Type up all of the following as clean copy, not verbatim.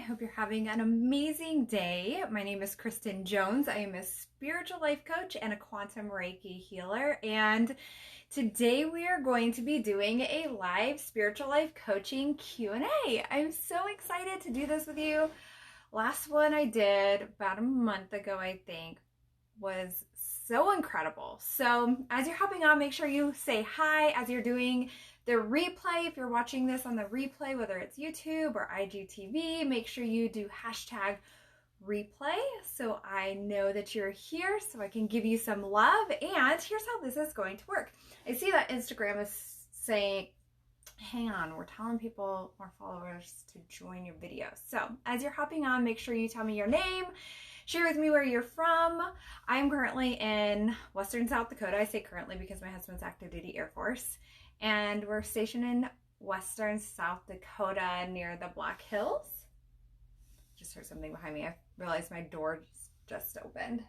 hope you're having an amazing day. My name is Kristen Jones. I am a spiritual life coach and a quantum reiki healer. And today we are going to be doing a live spiritual life coaching Q&A. I'm so excited to do this with you. Last one I did about a month ago, I think, was so incredible. So as you're hopping on, make sure you say hi as you're doing the replay. If you're watching this on the replay, whether it's YouTube or IGTV, make sure you do hashtag replay so I know that you're here so I can give you some love. And here's how this is going to work. I see that Instagram is saying, hang on, we're telling people, our followers, to join your video. So as you're hopping on, make sure you tell me your name, share with me where you're from. I'm currently in Western South Dakota. I say currently because my husband's active duty Air Force. And we're stationed in Western South Dakota near the Black Hills. Just heard something behind me. I realized my door just opened.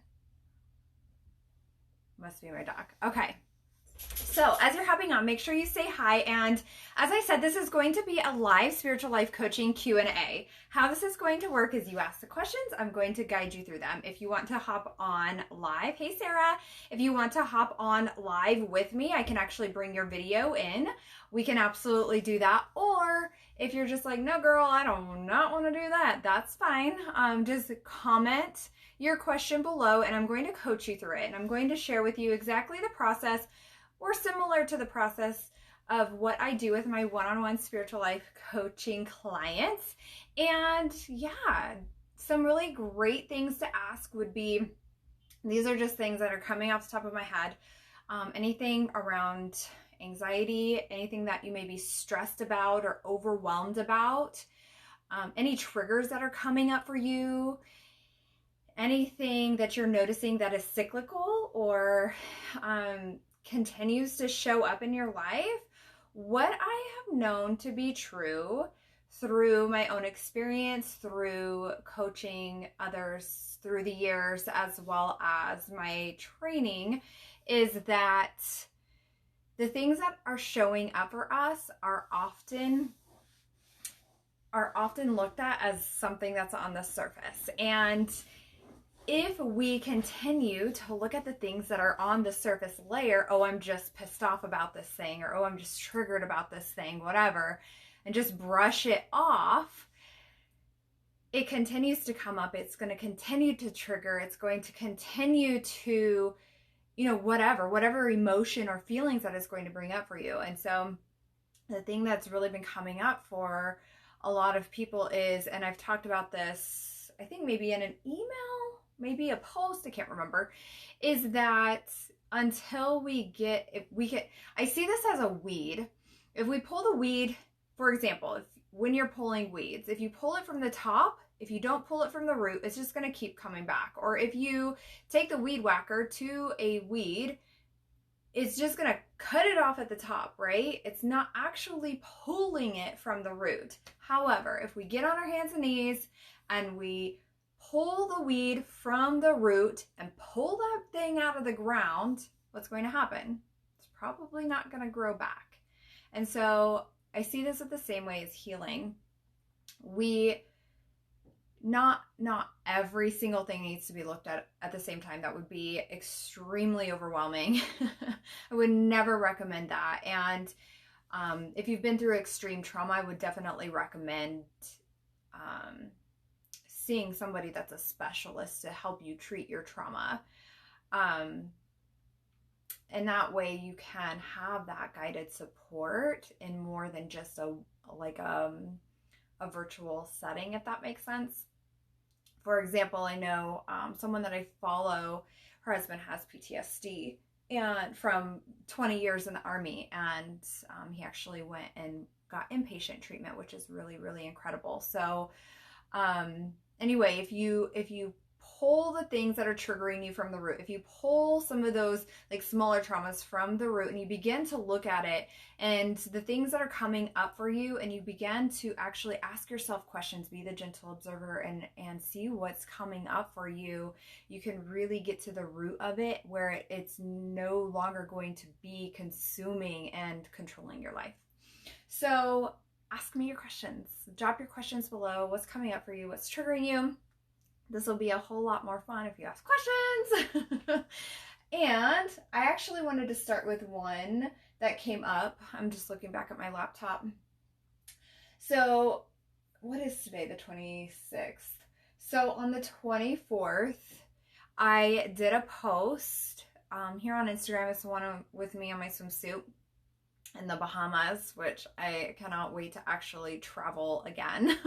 Must be my dog. Okay. So as you're hopping on, make sure you say hi. And as I said, this is going to be a live spiritual life coaching Q&A. How this is going to work is you ask the questions. I'm going to guide you through them. If you want to hop on live, hey Sarah, if you want to hop on live with me, I can actually bring your video in. We can absolutely do that. Or if you're just like, no girl, I do not want to do that, that's fine. Just comment your question below and I'm going to coach you through it. And I'm going to share with you exactly the process, or similar to the process of what I do with my one-on-one spiritual life coaching clients. And yeah, some really great things to ask would be, these are just things that are coming off the top of my head. Anything around anxiety, anything that you may be stressed about or overwhelmed about, any triggers that are coming up for you, anything that you're noticing that is cyclical or continues to show up in your life. What I have known to be true through my own experience, through coaching others through the years, as well as my training, is that the things that are showing up for us are often looked at as something that's on the surface. And if we continue to look at the things that are on the surface layer, oh, I'm just pissed off about this thing, or oh, I'm just triggered about this thing, whatever, and just brush it off, it continues to come up. It's going to continue to trigger. It's going to continue to, whatever emotion or feelings that is going to bring up for you. And so the thing that's really been coming up for a lot of people is, and I've talked about this, I think maybe in an email, maybe a post, I can't remember, is that until I see this as a weed. If we pull the weed, for example, when you're pulling weeds, if you pull it from the top, if you don't pull it from the root, it's just going to keep coming back. Or if you take the weed whacker to a weed, it's just going to cut it off at the top, right? It's not actually pulling it from the root. However, if we get on our hands and knees and we pull the weed from the root and pull that thing out of the ground, what's going to happen? It's probably not going to grow back. And so I see this the same way as healing. Not every single thing needs to be looked at the same time. That would be extremely overwhelming. I would never recommend that. And if you've been through extreme trauma, I would definitely recommend seeing somebody that's a specialist to help you treat your trauma. And that way you can have that guided support in more than just a virtual setting, if that makes sense. For example, I know someone that I follow, her husband has PTSD and from 20 years in the Army, and he actually went and got inpatient treatment, which is really, really incredible. So anyway, if you pull the things that are triggering you from the root, if you pull some of those like smaller traumas from the root and you begin to look at it and the things that are coming up for you, and you begin to actually ask yourself questions, be the gentle observer and see what's coming up for you, you can really get to the root of it where it's no longer going to be consuming and controlling your life. So ask me your questions. Drop your questions below. What's coming up for you? What's triggering you? This will be a whole lot more fun if you ask questions. And I actually wanted to start with one that came up. I'm just looking back at my laptop. So what is today? The 26th. So on the 24th, I did a post here on Instagram. It's the one with me on my swimsuit in the Bahamas, which I cannot wait to actually travel again.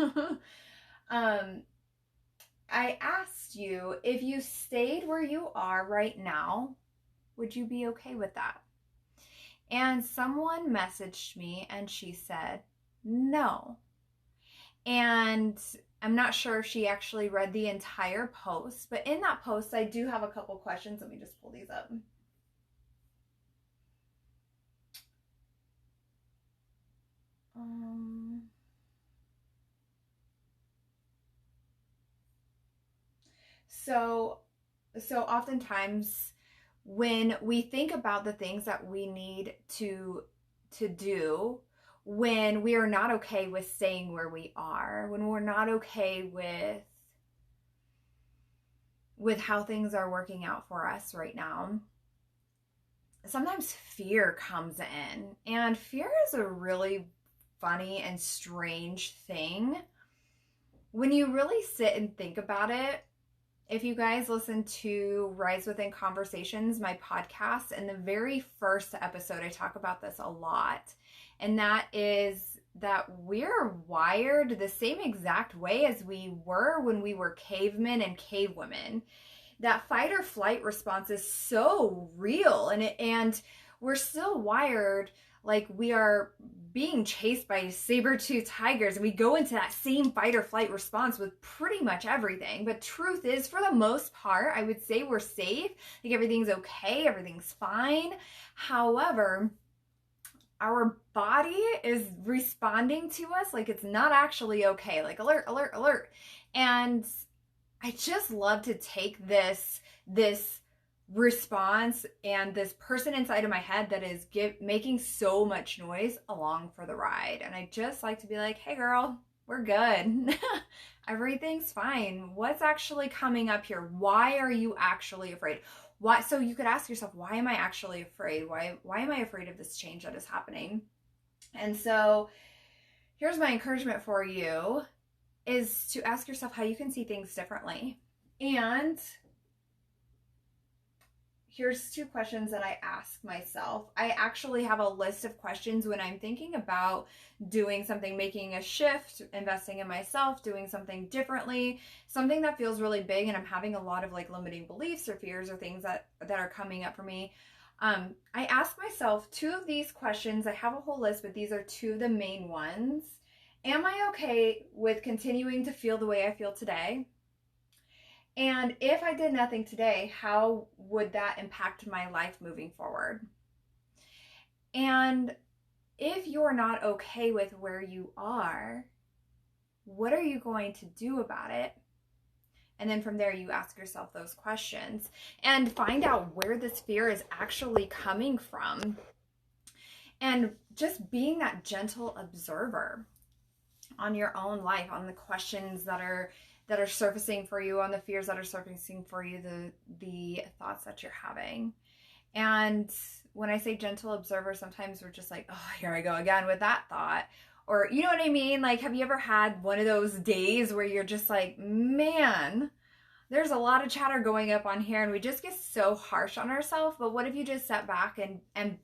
I asked you, if you stayed where you are right now, would you be okay with that? And someone messaged me and she said, no. And I'm not sure if she actually read the entire post, but in that post, I do have a couple questions. Let me just pull these up. So oftentimes when we think about the things that we need to do, when we are not okay with staying where we are, when we're not okay with how things are working out for us right now, sometimes fear comes in. And fear is a really funny and strange thing. When you really sit and think about it, if you guys listen to Rise Within Conversations, my podcast, in the very first episode, I talk about this a lot. And that is that we're wired the same exact way as we were when we were cavemen and cavewomen. That fight or flight response is so real, and we're still wired like we are being chased by saber-toothed tigers, and we go into that same fight or flight response with pretty much everything. But truth is, for the most part, I would say we're safe. Like everything's okay, everything's fine. However, our body is responding to us like it's not actually okay, like alert, alert, alert. And I just love to take this response and this person inside of my head that is making so much noise along for the ride. And I just like to be like, hey girl, we're good. Everything's fine. What's actually coming up here? Why are you actually afraid? Why? So you could ask yourself, why am I actually afraid? Why am I afraid of this change that is happening? And so here's my encouragement for you, is to ask yourself how you can see things differently. And here's 2 questions that I ask myself. I actually have a list of questions when I'm thinking about doing something, making a shift, investing in myself, doing something differently, something that feels really big, and I'm having a lot of like limiting beliefs or fears or things that are coming up for me. I ask myself 2 of these questions. I have a whole list, but these are 2 of the main ones. Am I okay with continuing to feel the way I feel today? And if I did nothing today, how would that impact my life moving forward? And if you're not okay with where you are, what are you going to do about it? And then from there, you ask yourself those questions and find out where this fear is actually coming from. And just being that gentle observer on your own life, on the questions that are surfacing for you, on the fears that are surfacing for you, the thoughts that you're having. And when I say gentle observer, sometimes we're just like, oh, here I go again with that thought. Or, you know what I mean? Like, have you ever had one of those days where you're just like, man, there's a lot of chatter going up on here, and we just get so harsh on ourselves. But what if you just sat back and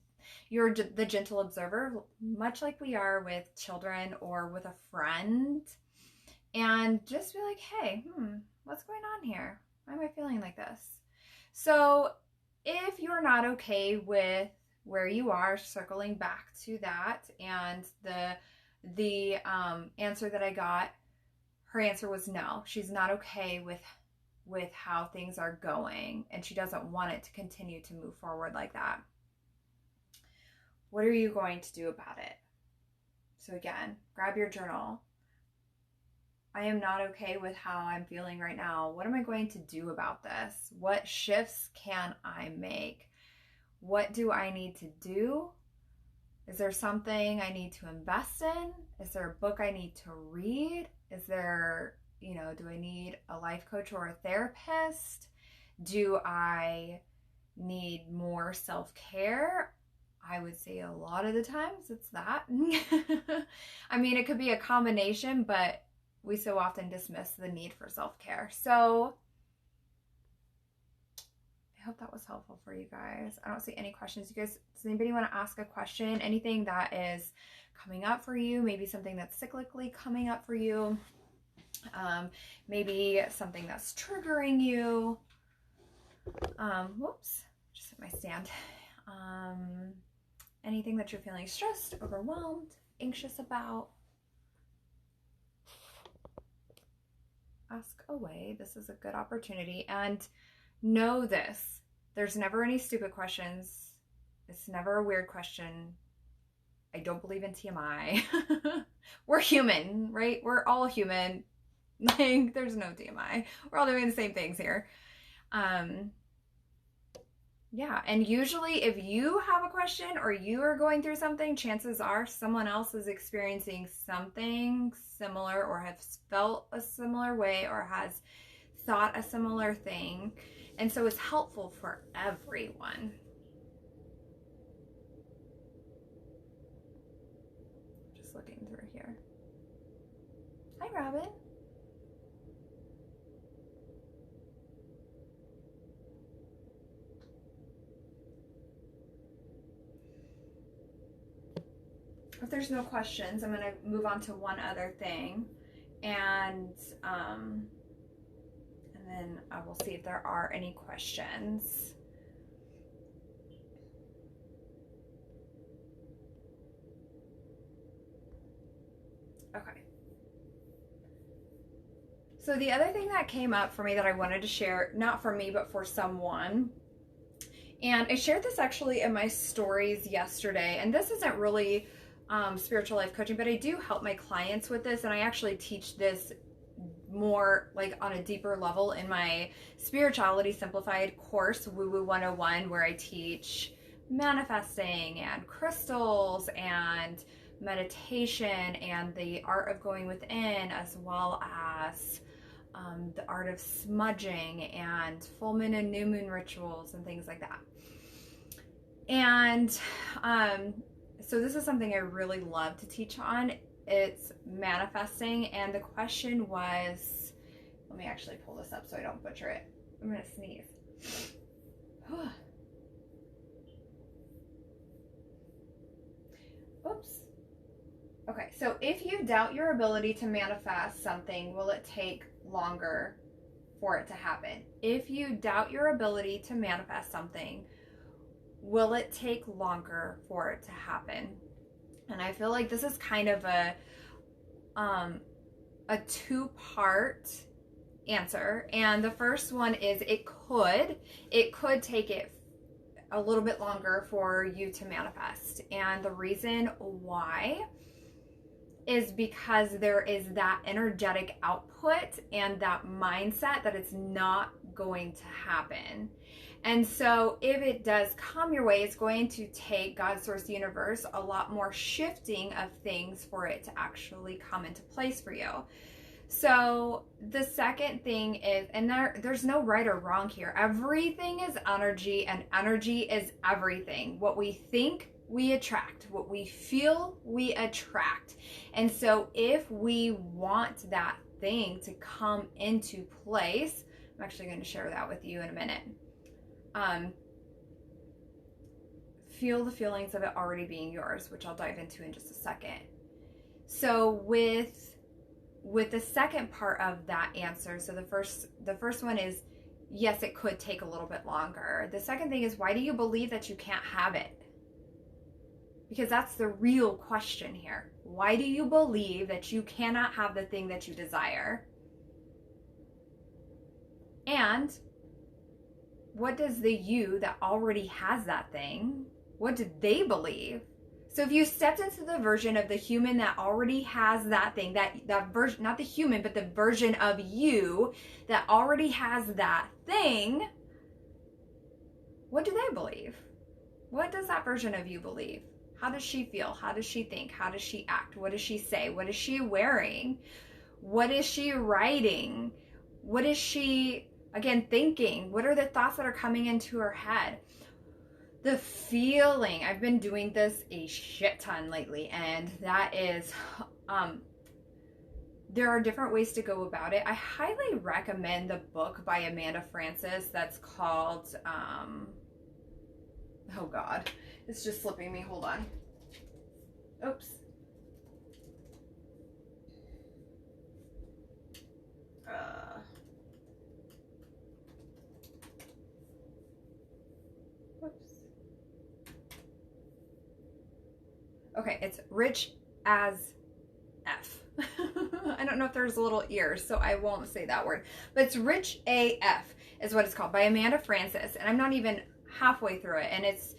you're the gentle observer, much like we are with children or with a friend, and just be like, hey, what's going on here? Why am I feeling like this? So if you're not okay with where you are, circling back to that, and the answer that I got, her answer was no. She's not okay with how things are going, and she doesn't want it to continue to move forward like that. What are you going to do about it? So again, grab your journal. I am not okay with how I'm feeling right now. What am I going to do about this? What shifts can I make? What do I need to do Is there something I need to invest in? Is there a book I need to read? Is there, do I need a life coach or a therapist? Do I need more self-care? I would say a lot of the times it's that. I mean, it could be a combination, but we so often dismiss the need for self-care. So I hope that was helpful for you guys. I don't see any questions. You guys, does anybody want to ask a question? Anything that is coming up for you? Maybe something that's cyclically coming up for you? Maybe something that's triggering you? Whoops, just hit my stand. Anything that you're feeling stressed, overwhelmed, anxious about? Ask away. This is a good opportunity. And know this, there's never any stupid questions. It's never a weird question. I don't believe in TMI. We're human, right? We're all human. Like, there's no TMI. We're all doing the same things here. Yeah, and usually if you have a question or you are going through something, chances are someone else is experiencing something similar or has felt a similar way or has thought a similar thing. And so it's helpful for everyone. Just looking through here. Hi, Robin. If there's no questions, I'm going to move on to one other thing, and then I will see if there are any questions. Okay. So the other thing that came up for me that I wanted to share, not for me, but for someone, and I shared this actually in my stories yesterday, and this isn't really spiritual life coaching, but I do help my clients with this, and I actually teach this more like on a deeper level in my Spirituality Simplified course, Woo Woo 101, where I teach manifesting and crystals and meditation and the art of going within, as well as the art of smudging and full moon and new moon rituals and things like that. And so this is something I really love to teach on. It's manifesting, and the question was, let me actually pull this up so I don't butcher it. I'm gonna sneeze. Oops. Okay, so if you doubt your ability to manifest something, will it take longer for it to happen? If you doubt your ability to manifest something, will it take longer for it to happen? And I feel like this is kind of a two-part answer. And the first one is it could take it a little bit longer for you to manifest. And the reason why is because there is that energetic output and that mindset that it's not going to happen. And so if it does come your way, it's going to take God, Source, Universe a lot more shifting of things for it to actually come into place for you. So the second thing is, and there's no right or wrong here. Everything is energy, and energy is everything. What we think, we attract. What we feel, we attract. And so if we want that thing to come into place, I'm actually going to share that with you in a minute. Feel the feelings of it already being yours, which I'll dive into in just a second. So with the second part of that answer, so the first one is, yes, it could take a little bit longer. The second thing is, why do you believe that you can't have it? Because that's the real question here. Why do you believe that you cannot have the thing that you desire? And what does the you that already has that thing, what do they believe? So if you stepped into the version of the human that already has that thing, that version, not the human, but the version of you that already has that thing, what do they believe? What does that version of you believe? How does she feel? How does she think? How does she act? What does she say? What is she wearing? What is she writing? What is she, again, thinking? What are the thoughts that are coming into her head? The feeling. I've been doing this a shit ton lately, and that is, there are different ways to go about it. I highly recommend the book by Amanda Francis that's called, oh God, it's just slipping me. Hold on. Oops. Whoops. Okay, it's Rich as F. I don't know if there's little ears, so I won't say that word. But it's Rich AF is what it's called, by Amanda Francis. And I'm not even halfway through it. And it's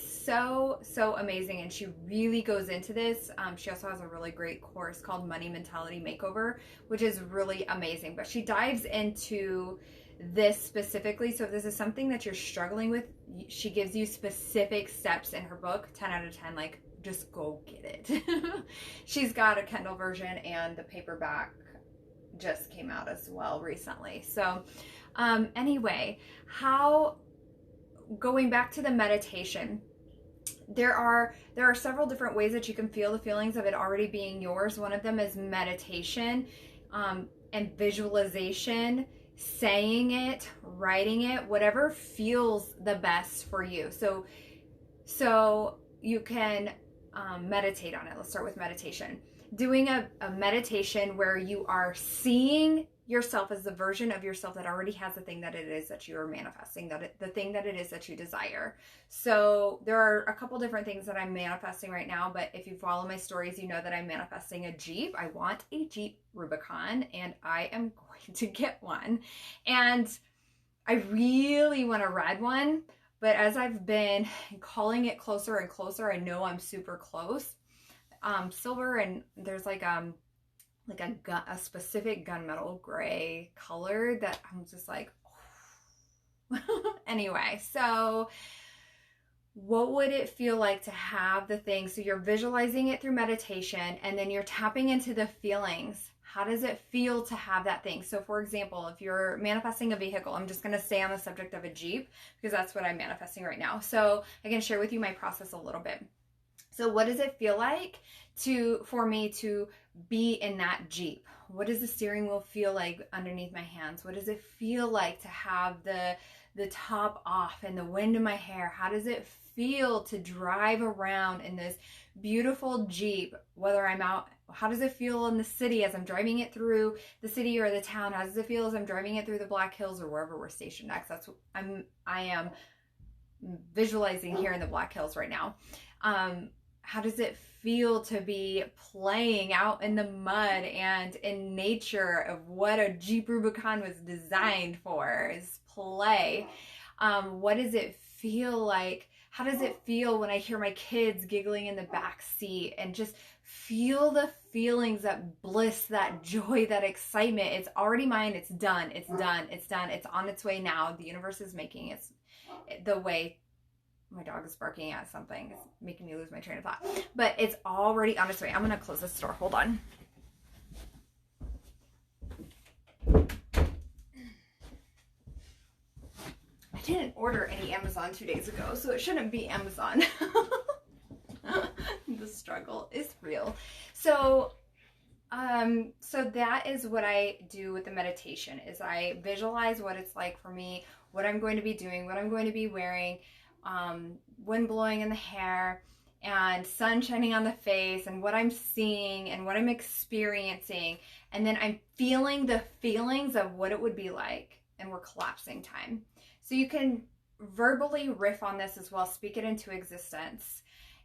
so amazing. And she really goes into this. She also has a really great course called Money Mentality Makeover, which is really amazing. But she dives into this specifically. So if this is something that you're struggling with, she gives you specific steps in her book. 10 out of 10, like, just go get it. She's got a Kindle version, and the paperback just came out as well recently. So anyway, going back to the meditation, there are several different ways that you can feel the feelings of it already being yours. One of them is meditation and visualization, saying it, writing it, whatever feels the best for you. So you can meditate on it. Let's start with meditation. Doing a meditation where you are seeing yourself as the version of yourself that already has the thing that it is that you are manifesting, the thing that it is that you desire. So there are a couple different things that I'm manifesting right now, but if you follow my stories, you know that I'm manifesting a Jeep. I want a Jeep Rubicon, and I am going to get one. And I really want a red one, but as I've been calling it closer and closer, I know I'm super close. Silver, and there's like a specific gunmetal gray color that I'm just like, oh. Anyway, so what would it feel like to have the thing? So you're visualizing it through meditation, and then you're tapping into the feelings. How does it feel to have that thing? So for example, if you're manifesting a vehicle, I'm just going to stay on the subject of a Jeep because that's what I'm manifesting right now. So I can share with you my process a little bit. So what does it feel like for me to be in that Jeep? What does the steering wheel feel like underneath my hands? What does it feel like to have the top off and the wind in my hair? How does it feel to drive around in this beautiful Jeep, whether I'm out? How does it feel in the city as I'm driving it through the city or the town? How does it feel as I'm driving it through the Black Hills or wherever we're stationed next? That's what I am visualizing here in the Black Hills right now. How does it feel to be playing out in the mud and in nature of what a Jeep Rubicon was designed for, is play? What does it feel like? How does it feel when I hear my kids giggling in the back seat, and just feel the feelings, that bliss, that joy, that excitement? It's already mine. It's done. It's done. It's done. It's on its way now. The universe is making it the way. My dog is barking at something. It's making me lose my train of thought. But it's already on its way. I'm going to close this door. Hold on. I didn't order any Amazon 2 days ago, so it shouldn't be Amazon. The struggle is real. So that is what I do with the meditation, is I visualize what it's like for me, what I'm going to be doing, what I'm going to be wearing, wind blowing in the hair, and sun shining on the face, and what I'm seeing and what I'm experiencing. And then I'm feeling the feelings of what it would be like, and we're collapsing time. So you can verbally riff on this as well, speak it into existence.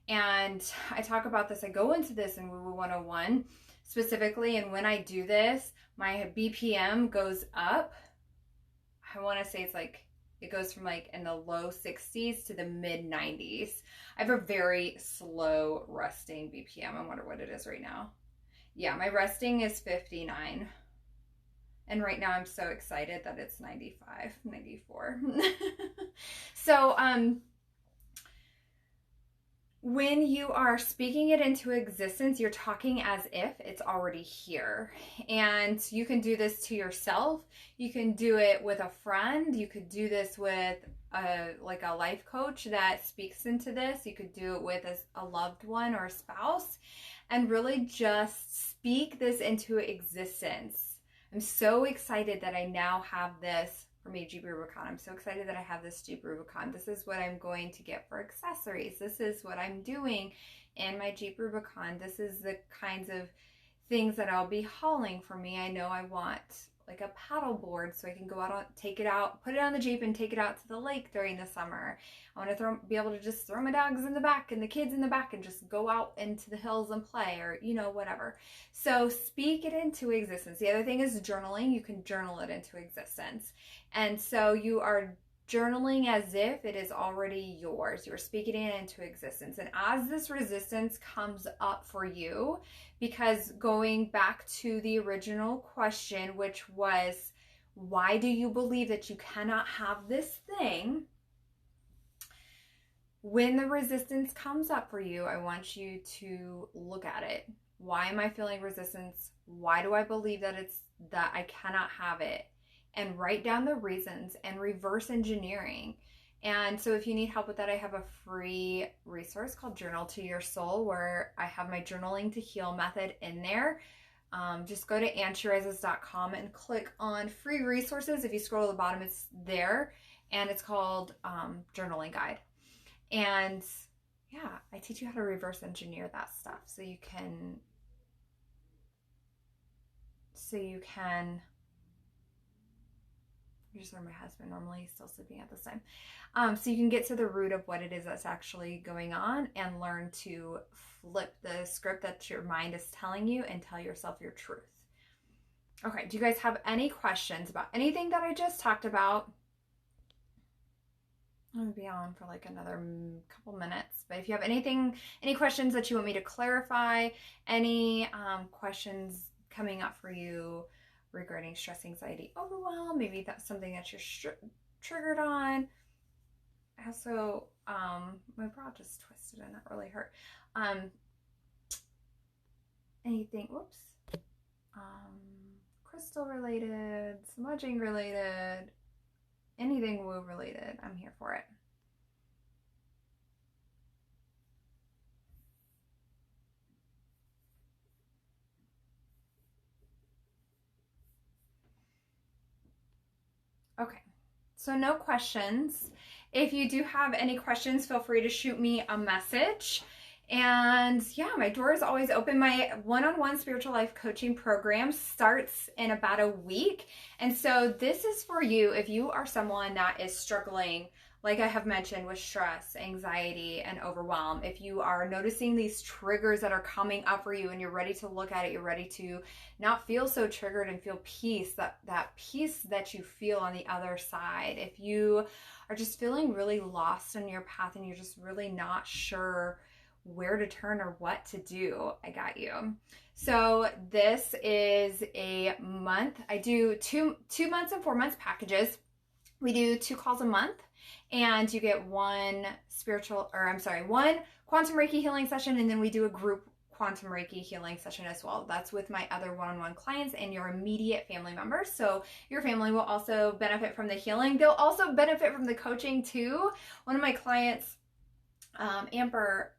And I talk about this, I go into this in Woo Woo 101 specifically, and when I do this, my BPM goes up. I want to say it's like, it goes from like in the low 60s to the mid 90s. I have a very slow resting BPM. I wonder what it is right now. Yeah, my resting is 59. And right now I'm so excited that it's 95, 94. So, When you are speaking it into existence, you're talking as if it's already here. And you can do this to yourself. You can do it with a friend. You could do this with a life coach that speaks into this. You could do it with a loved one or a spouse, and really just speak this into existence. I'm so excited that I now have this for me, Jeep Rubicon. I'm so excited that I have this Jeep Rubicon. This is what I'm going to get for accessories. This is what I'm doing in my Jeep Rubicon. This is the kinds of things that I'll be hauling. For me, I know I want like a paddle board so I can go out, take it out, put it on the Jeep and take it out to the lake during the summer. I want to be able to just throw my dogs in the back and the kids in the back and just go out into the hills and play, or whatever. So speak it into existence. The other thing is journaling. You can journal it into existence. And so you are journaling as if it is already yours. You're speaking it into existence. And as this resistance comes up for you, because going back to the original question, which was, why do you believe that you cannot have this thing? When the resistance comes up for you, I want you to look at it. Why am I feeling resistance? Why do I believe that I cannot have it? And write down the reasons and reverse engineering. And so if you need help with that, I have a free resource called Journal to Your Soul, where I have my journaling to heal method in there. Just go to ansherises.com and click on free resources. If you scroll to the bottom, it's there, and it's called Journaling Guide. And yeah, I teach you how to reverse engineer that stuff so you can just heard my husband, normally he's still sleeping at this time. So you can get to the root of what it is that's actually going on and learn to flip the script that your mind is telling you and tell yourself your truth. Okay, do you guys have any questions about anything that I just talked about? I'm gonna be on for like another couple minutes, but if you have any questions that you want me to clarify, any questions coming up for you regarding stress, anxiety, overwhelm, maybe that's something that you're triggered on. Also, my bra just twisted and that really hurt. Anything, whoops, crystal related, smudging related, anything woo related, I'm here for it. Okay, so no questions. If you do have any questions, feel free to shoot me a message. And yeah, my door is always open. My one-on-one spiritual life coaching program starts in about a week. And so this is for you if you are someone that is struggling, like I have mentioned, with stress, anxiety, and overwhelm. If you are noticing these triggers that are coming up for you and you're ready to look at it, you're ready to not feel so triggered and feel peace, that peace that you feel on the other side. If you are just feeling really lost in your path and you're just really not sure where to turn or what to do, I got you. So this is a month. I do two months and 4 months packages. We do 2 calls a month, and you get one quantum Reiki healing session, and then we do a group quantum Reiki healing session as well. That's with my other one-on-one clients and your immediate family members. So your family will also benefit from the healing. They'll also benefit from the coaching too. One of my clients, Amber,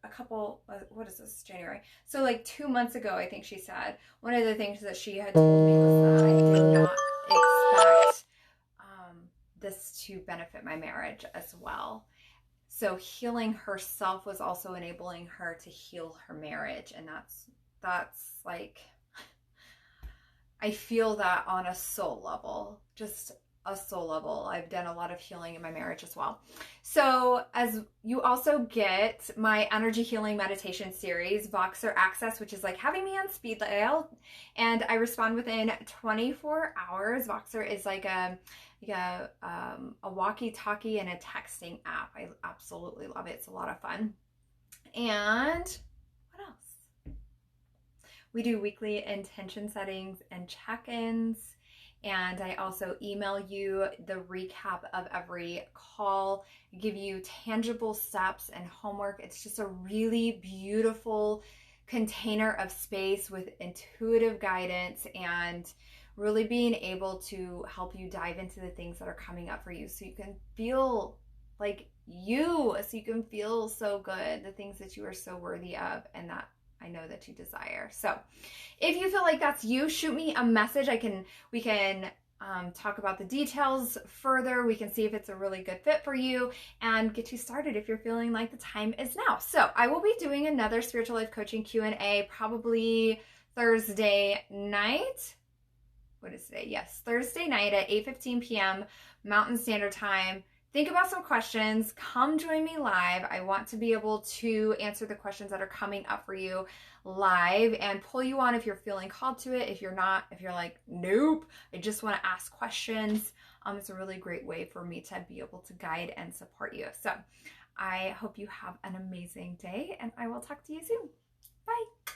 January. So like 2 months ago, I think she said, one of the things that she had told me was that I did not expect this to benefit my marriage as well. So healing herself was also enabling her to heal her marriage. And that's like, I feel that on a soul level, just a soul level. I've done a lot of healing in my marriage as well. So as you also get my energy healing meditation series, Voxer Access, which is like having me on speed dial, and I respond within 24 hours. Voxer is like a walkie-talkie and a texting app. I absolutely love it. It's a lot of fun. And what else? We do weekly intention settings and check-ins. And I also email you the recap of every call, give you tangible steps and homework. It's just a really beautiful container of space with intuitive guidance and really being able to help you dive into the things that are coming up for you so you can feel like so you can feel so good, the things that you are so worthy of and that I know that you desire. So if you feel like that's you, shoot me a message. We can talk about the details further. We can see if it's a really good fit for you and get you started if you're feeling like the time is now. So I will be doing another Spiritual Life Coaching Q&A probably Thursday night. What is today? Yes, Thursday night at 8:15 p.m. Mountain Standard Time. Think about some questions. Come join me live. I want to be able to answer the questions that are coming up for you live and pull you on if you're feeling called to it. If you're not, if you're like, nope, I just want to ask questions. It's a really great way for me to be able to guide and support you. So I hope you have an amazing day and I will talk to you soon. Bye.